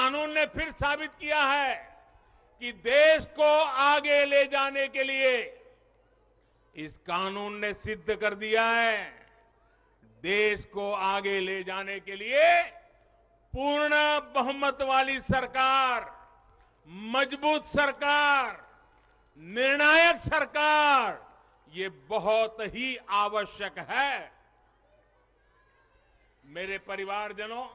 कानून ने फिर साबित किया है कि देश को आगे ले जाने के लिए इस कानून ने सिद्ध कर दिया है, देश को आगे ले जाने के लिए पूर्ण बहुमत वाली सरकार, मजबूत सरकार, निर्णायक सरकार, ये बहुत ही आवश्यक है। मेरे परिवारजनों,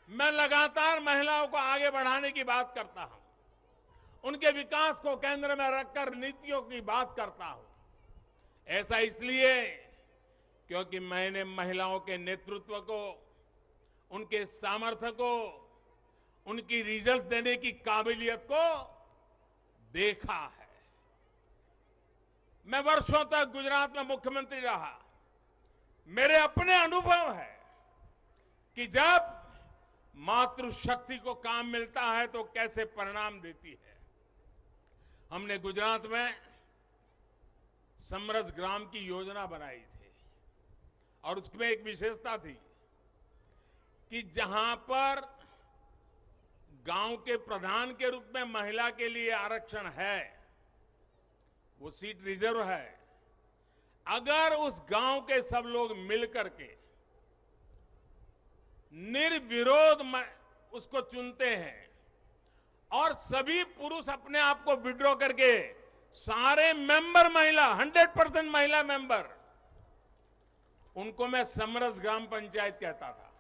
मैं लगातार महिलाओं को आगे बढ़ाने की बात करता हूं, उनके विकास को केंद्र में रखकर नीतियों की बात करता हूं। ऐसा इसलिए क्योंकि मैंने महिलाओं के नेतृत्व को, उनके सामर्थ्य को, उनकी रिजल्ट देने की काबिलियत को देखा है। मैं वर्षों तक गुजरात में मुख्यमंत्री रहा। मेरे अपने अनुभव है कि जब मातृशक्ति को काम मिलता है तो कैसे परिणाम देती है। हमने गुजरात में समरस ग्राम की योजना बनाई थी और उसमें एक विशेषता थी कि जहां पर गांव के प्रधान के रूप में महिला के लिए आरक्षण है, वो सीट रिजर्व है, अगर उस गांव के सब लोग मिलकर के निर्विरोध उसको चुनते हैं और सभी पुरुष अपने आप को विड्रॉ करके सारे मेंबर महिला, 100% महिला मेंबर, उनको मैं समरस ग्राम पंचायत कहता था।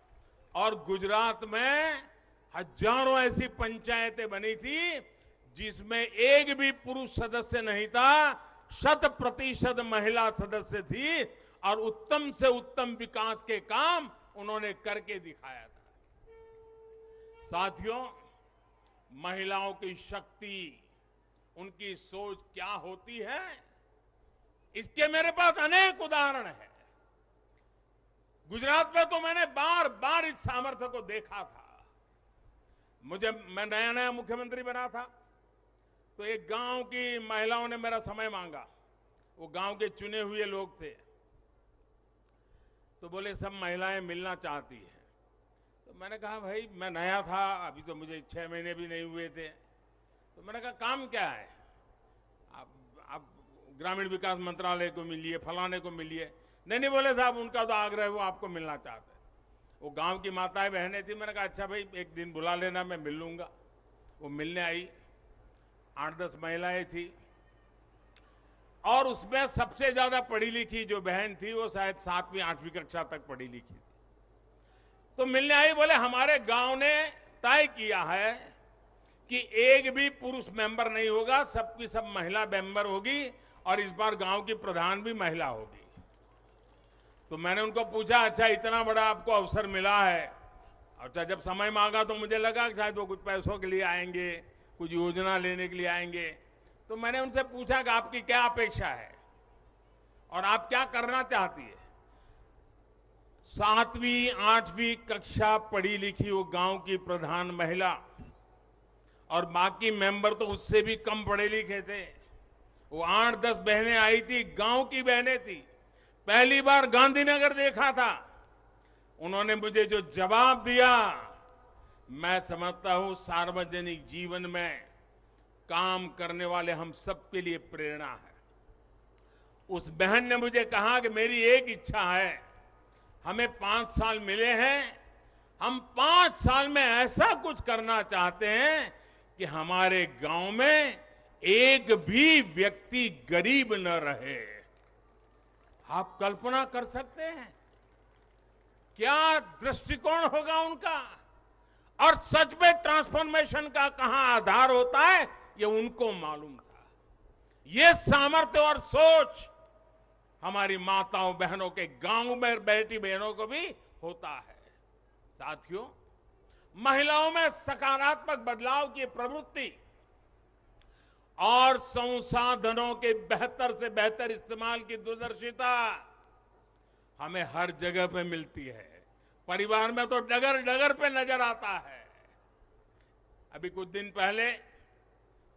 और गुजरात में हजारों ऐसी पंचायतें बनी थी जिसमें एक भी पुरुष सदस्य नहीं था, 100% महिला सदस्य थी और उत्तम से उत्तम विकास के काम उन्होंने करके दिखाया था। साथियों, महिलाओं की शक्ति, उनकी सोच क्या होती है, इसके मेरे पास अनेक उदाहरण हैं। गुजरात में तो मैंने बार बार इस सामर्थ्य को देखा था। मैं नया नया मुख्यमंत्री बना था तो एक गांव की महिलाओं ने मेरा समय मांगा। वो गांव के चुने हुए लोग थे, तो बोले सब महिलाएं मिलना चाहती हैं। तो मैंने कहा भाई मैं नया था, अभी तो मुझे 6 महीने भी नहीं हुए थे। तो मैंने कहा काम क्या है, आप ग्रामीण विकास मंत्रालय को मिलिए, फलाने को मिलिए। नहीं बोले साहब उनका तो आग्रह है, वो आपको मिलना चाहते हैं। वो गांव की माताएं बहनें थी। मैंने कहा अच्छा भाई एक दिन बुला लेना, मैं मिल लूंगा। वो मिलने आई, 8-10 महिलाएं थी और उसमें सबसे ज्यादा पढ़ी लिखी जो बहन थी वो शायद 7वीं 8वीं कक्षा तक पढ़ी लिखी थी। तो मिलने आई, बोले हमारे गांव ने तय किया है कि एक भी पुरुष मेंबर नहीं होगा, सबकी सब महिला मेंबर होगी और इस बार गांव की प्रधान भी महिला होगी। तो मैंने उनको पूछा अच्छा इतना बड़ा आपको अवसर मिला है। अच्छा जब समय मांगा तो मुझे लगा कि शायद वो कुछ पैसों के लिए आएंगे, कुछ योजना लेने के लिए आएंगे। तो मैंने उनसे पूछा कि आपकी क्या अपेक्षा है और आप क्या करना चाहती है। 7वीं 8वीं कक्षा पढ़ी लिखी वो गांव की प्रधान महिला और बाकी मेंबर तो उससे भी कम पढ़े लिखे थे। वो 8-10 बहनें आई थी, गांव की बहनें थी। पहली बार गांधीनगर देखा था। उन्होंने मुझे जो जवाब दिया, मैं समझता हूं सार्वजनिक जीवन में काम करने वाले हम सबके लिए प्रेरणा है। उस बहन ने मुझे कहा कि मेरी एक इच्छा है, हमें 5 साल मिले हैं, हम 5 साल में ऐसा कुछ करना चाहते हैं कि हमारे गांव में एक भी व्यक्ति गरीब न रहे। आप कल्पना कर सकते हैं क्या दृष्टिकोण होगा उनका। और सच में ट्रांसफॉर्मेशन का कहां आधार होता है ये उनको मालूम था। ये सामर्थ्य और सोच हमारी माताओं बहनों के गांव में बैठी बहनों को भी होता है। साथियों, महिलाओं में सकारात्मक बदलाव की प्रवृत्ति और संसाधनों के बेहतर से बेहतर इस्तेमाल की दूरदर्शिता हमें हर जगह पे मिलती है। परिवार में तो डगर डगर पे नजर आता है। अभी कुछ दिन पहले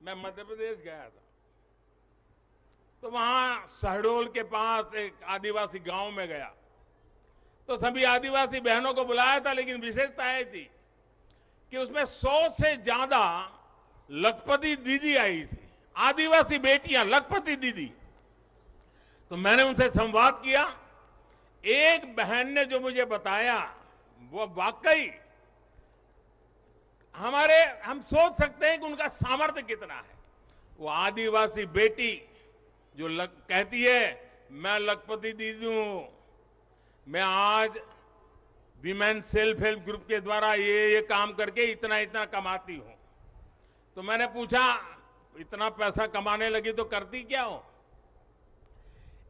मैं मध्य प्रदेश गया था, तो वहां शहडोल के पास एक आदिवासी गांव में गया तो सभी आदिवासी बहनों को बुलाया था, लेकिन विशेषता यह थी कि उसमें 100 से ज्यादा लखपति दीदी आई थी, आदिवासी बेटियां, लखपति दीदी। तो मैंने उनसे संवाद किया। एक बहन ने जो मुझे बताया वो वाकई हम सोच सकते हैं कि उनका सामर्थ्य कितना है। वो आदिवासी बेटी जो कहती है मैं लखपति दीदी हूं, मैं आज विमेन सेल्फ हेल्प ग्रुप के द्वारा ये काम करके इतना इतना कमाती हूं। तो मैंने पूछा इतना पैसा कमाने लगी तो करती क्या हो?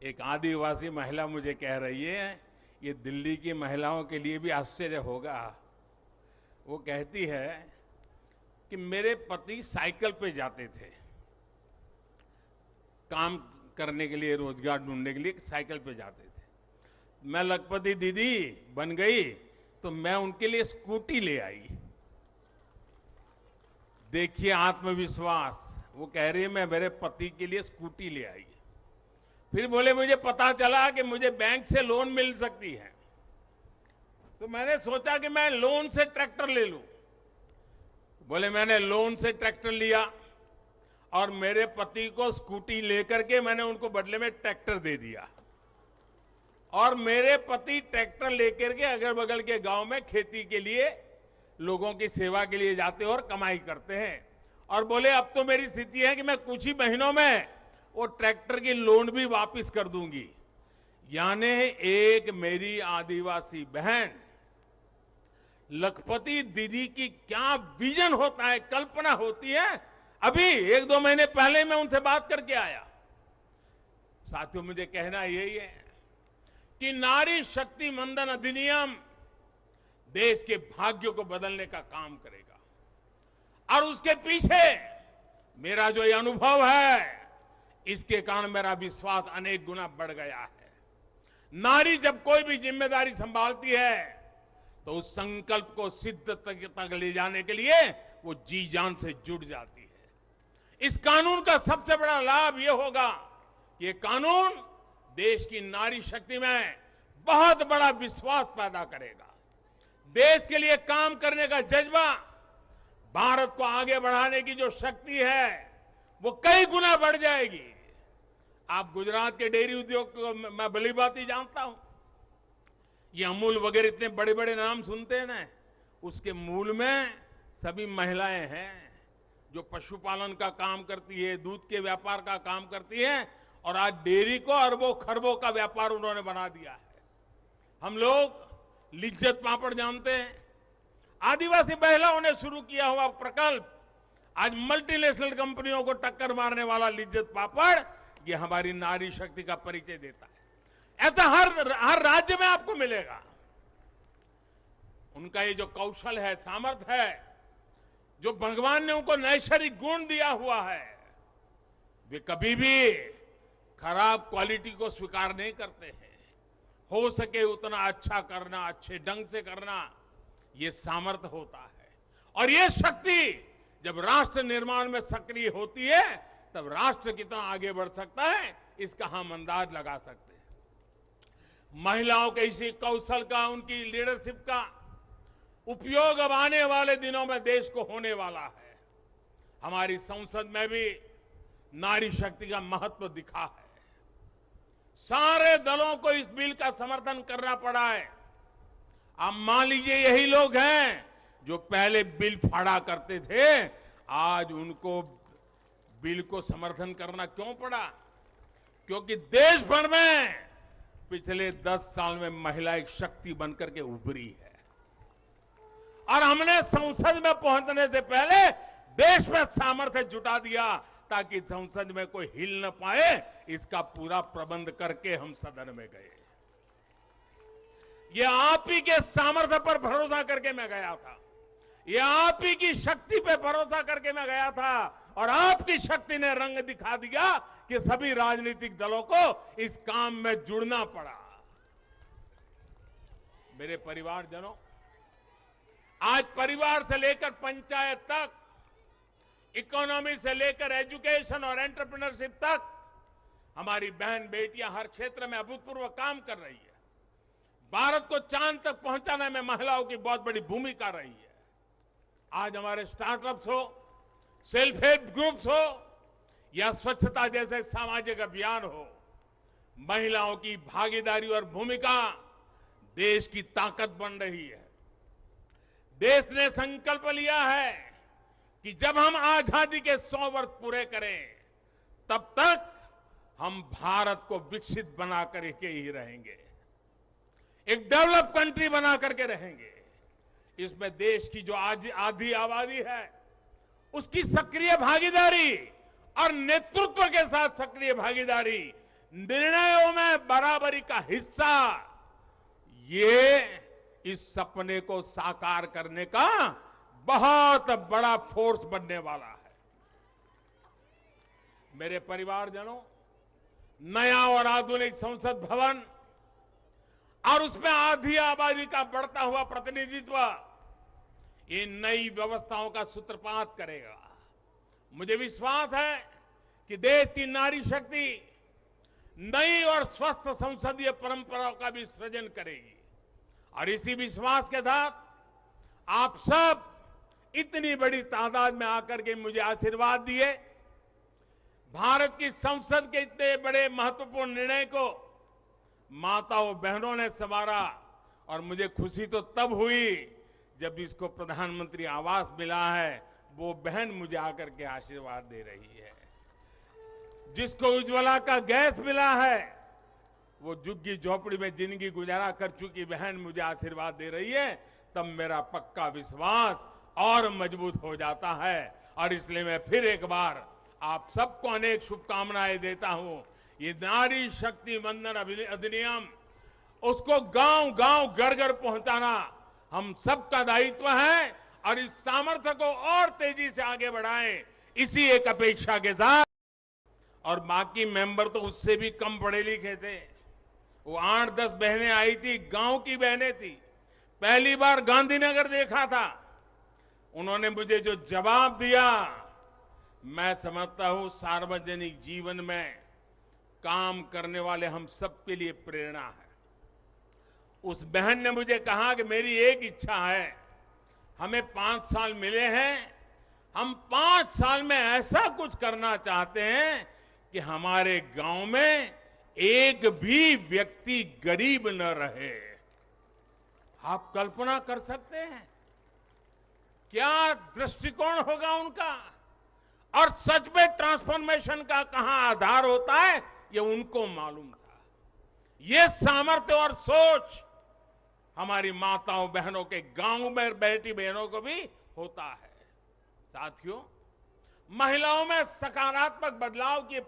एक आदिवासी महिला मुझे कह रही है, ये दिल्ली की महिलाओं के लिए भी आश्चर्य होगा। वो कहती है कि मेरे पति साइकिल पे जाते थे काम करने के लिए, रोजगार ढूंढने के लिए साइकिल पे जाते थे। मैं लखपति दीदी बन गई तो मैं उनके लिए स्कूटी ले आई। देखिए आत्मविश्वास। वो कह रही है मैं मेरे पति के लिए स्कूटी ले आई। फिर बोले मुझे पता चला कि मुझे बैंक से लोन मिल सकती है, तो मैंने सोचा कि मैं लोन से ट्रैक्टर ले लूं। बोले मैंने लोन से ट्रैक्टर लिया और मेरे पति को स्कूटी लेकर के मैंने उनको बदले में ट्रैक्टर दे दिया। और मेरे पति ट्रैक्टर लेकर के अगल बगल के गांव में खेती के लिए, लोगों की सेवा के लिए जाते हैं और कमाई करते हैं। और बोले अब तो मेरी स्थिति है कि मैं कुछ ही महीनों में वो ट्रैक्टर की लोन भी वापस कर दूंगी। यानी एक मेरी आदिवासी बहन लखपति दीदी की क्या विजन होता है, कल्पना होती है। अभी 1-2 महीने पहले मैं उनसे बात करके आया। साथियों मुझे कहना यही है कि नारी शक्ति मंदन अधिनियम देश के भाग्यों को बदलने का काम करेगा। और उसके पीछे मेरा जो ये अनुभव है, इसके कारण मेरा विश्वास अनेक गुना बढ़ गया है। नारी जब कोई भी जिम्मेदारी संभालती है तो उस संकल्प को सिद्ध तक ले जाने के लिए वो जी जान से जुड़ जाती है। इस कानून का सबसे बड़ा लाभ ये होगा, ये कानून देश की नारी शक्ति में बहुत बड़ा विश्वास पैदा करेगा। देश के लिए काम करने का जज्बा, भारत को आगे बढ़ाने की जो शक्ति है वो कई गुना बढ़ जाएगी। आप गुजरात के डेयरी उद्योग को मैं भली बात ही जानता हूं। ये अमूल वगैरह इतने बड़े बड़े नाम सुनते हैं ना, उसके मूल में सभी महिलाएं हैं जो पशुपालन का काम करती है, दूध के व्यापार का काम करती है। और आज डेयरी को अरबों खरबों का व्यापार उन्होंने बना दिया है। हम लोग लिज्जत पापड़ जानते हैं, आदिवासी महिलाओं ने शुरू किया हुआ प्रकल्प आज मल्टीनेशनल कंपनियों को टक्कर मारने वाला लिज्जत पापड़, ये हमारी नारी शक्ति का परिचय देता है। ऐसा हर राज्य में आपको मिलेगा। उनका ये जो कौशल है, सामर्थ्य है, जो भगवान ने उनको नैसर्गिक गुण दिया हुआ है, वे कभी भी खराब क्वालिटी को स्वीकार नहीं करते हैं। हो सके उतना अच्छा करना, अच्छे ढंग से करना, ये सामर्थ्य होता है। और ये शक्ति जब राष्ट्र निर्माण में सक्रिय होती है तब राष्ट्र कितना आगे बढ़ सकता है, इसका हम अंदाज लगा सकते हैं। महिलाओं के इसी कौशल का, उनकी लीडरशिप का उपयोग अब आने वाले दिनों में देश को होने वाला है। हमारी संसद में भी नारी शक्ति का महत्व दिखा है। सारे दलों को इस बिल का समर्थन करना पड़ा है। अब मान लीजिए यही लोग हैं जो पहले बिल फाड़ा करते थे, आज उनको बिल को समर्थन करना क्यों पड़ा? क्योंकि देश भर में पिछले 10 साल में महिला एक शक्ति बनकर के उभरी है। और हमने संसद में पहुंचने से पहले देश में सामर्थ्य जुटा दिया ताकि संसद में कोई हिल न पाए। इसका पूरा प्रबंध करके हम सदन में गए। ये आप ही के सामर्थ्य पर भरोसा करके मैं गया था, ये आप ही की शक्ति पे भरोसा करके मैं गया था। और आपकी शक्ति ने रंग दिखा दिया कि सभी राजनीतिक दलों को इस काम में जुड़ना पड़ा। मेरे परिवारजनों, आज परिवार से लेकर पंचायत तक, इकोनॉमी से लेकर एजुकेशन और एंटरप्रेन्योरशिप तक हमारी बहन बेटियां हर क्षेत्र में अभूतपूर्व काम कर रही है। भारत को चांद तक पहुंचाने में महिलाओं की बहुत बड़ी भूमिका रही है। आज हमारे स्टार्टअप्स हो, सेल्फ हेल्प ग्रुप्स हो या स्वच्छता जैसे सामाजिक अभियान हो, महिलाओं की भागीदारी और भूमिका देश की ताकत बन रही है। देश ने संकल्प लिया है कि जब हम आजादी के 100 वर्ष पूरे करें, तब तक हम भारत को विकसित बना करके ही रहेंगे, एक डेवलप कंट्री बना करके रहेंगे। इसमें देश की जो आज आधी आबादी है, उसकी सक्रिय भागीदारी और नेतृत्व के साथ सक्रिय भागीदारी, निर्णयों में बराबरी का हिस्सा, ये इस सपने को साकार करने का बहुत बड़ा फोर्स बनने वाला है। मेरे परिवारजनों, नया और आधुनिक संसद भवन और उसमें आधी आबादी का बढ़ता हुआ प्रतिनिधित्व, ये नई व्यवस्थाओं का सूत्रपात करेगा। मुझे विश्वास है कि देश की नारी शक्ति नई और स्वस्थ संसदीय परंपराओं का भी सृजन करेगी। और इसी विश्वास के साथ आप सब इतनी बड़ी तादाद में आकर के मुझे आशीर्वाद दिए। भारत की संसद के इतने बड़े महत्वपूर्ण निर्णय को माताओं बहनों ने संवारा और मुझे खुशी तो तब हुई जब इसको प्रधानमंत्री आवास मिला है, वो बहन मुझे आकर के आशीर्वाद दे रही है। जिसको उज्ज्वला का गैस मिला है, वो झुग्गी झोपड़ी में जिंदगी गुजारा कर चुकी बहन मुझे आशीर्वाद दे रही है, तब मेरा पक्का विश्वास और मजबूत हो जाता है। और इसलिए मैं फिर एक बार आप सबको अनेक शुभकामनाएं देता हूं। ये नारी शक्ति वंदन अधिनियम, उसको गांव गांव घर घर पहुंचाना हम सबका दायित्व है और इस सामर्थ्य को और तेजी से आगे बढ़ाएं, इसी एक अपेक्षा के साथ। और बाकी मेंबर तो उससे भी कम पढ़े लिखे थे। वो 8-10 बहनें आई थी, गांव की बहनें थी, पहली बार गांधीनगर देखा था। उन्होंने मुझे जो जवाब दिया, मैं समझता हूं सार्वजनिक जीवन में काम करने वाले हम सबके लिए प्रेरणा है। उस बहन ने मुझे कहा कि मेरी एक इच्छा है, हमें 5 साल मिले हैं, हम 5 साल में ऐसा कुछ करना चाहते हैं कि हमारे गांव में एक भी व्यक्ति गरीब न रहे। आप कल्पना कर सकते हैं क्या दृष्टिकोण होगा उनका? और सच में ट्रांसफॉर्मेशन का कहां आधार होता है, ये उनको मालूम था। ये सामर्थ्य और सोच हमारी माताओं बहनों के गांव में बैठी बहनों को भी होता है। साथियों, महिलाओं में सकारात्मक बदलाव की